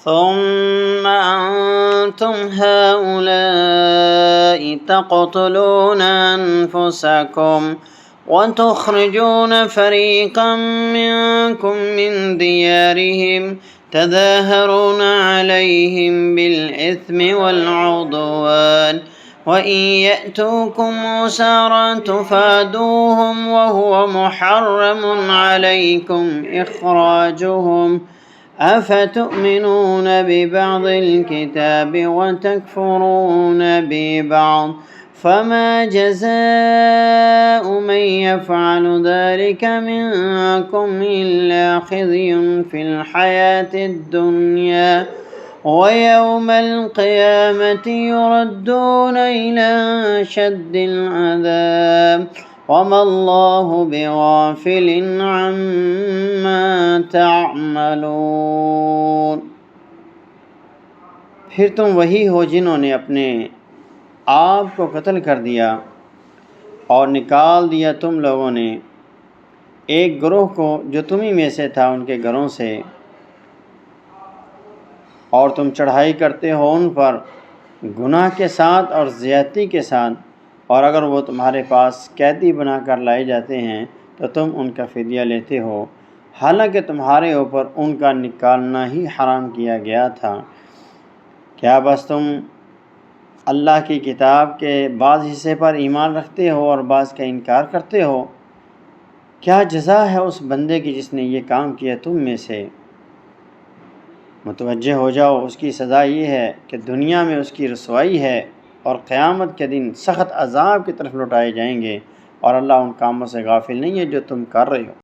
ثم أنتم هؤلاء تقتلون أنفسكم وتخرجون فريقا منكم من ديارهم تظاهرون عليهم بالإثم والعدوان وإن يأتوكم أسارى تفادوهم وهو محرم عليكم إخراجهم أفتؤمنون ببعض الكتاب وتكفرون ببعض فما جزاء من يفعل ذلك منكم إلا خزي في الحياة الدنيا ويوم القيامة يردون إلى أشد العذاب وما الله بغافل عما تعमलून। फिर तुम वही हो जिन्होंने अपने आप को कत्ल कर दिया और निकाल दिया तुम लोगों ने एक ग्रोह को जो तुम्हीं में से था उनके घरों से, और तुम चढ़ाई करते हो उन पर गुनाह के साथ और ज़्यादती के साथ, और अगर वो तुम्हारे पास कैदी बनाकर लाए जाते हैं तो तुम उनका फ़िदिया लेते हो, हालांकि तुम्हारे ऊपर उनका निकालना ही हराम किया गया था। क्या बस तुम अल्लाह की किताब के बाज़ हिस्से पर ईमान रखते हो और बाज़ का इनकार करते हो? क्या जज़ा है उस बंदे की जिसने ये काम किया तुम में से? मुतवज्जे हो जाओ, उसकी सज़ा ये है कि दुनिया में उसकी रसवाई है और क़यामत के दिन सख़्त अज़ाब की तरफ लौटाए जाएंगे, और अल्लाह उन कामों से गाफिल नहीं है जो तुम कर रहे हो।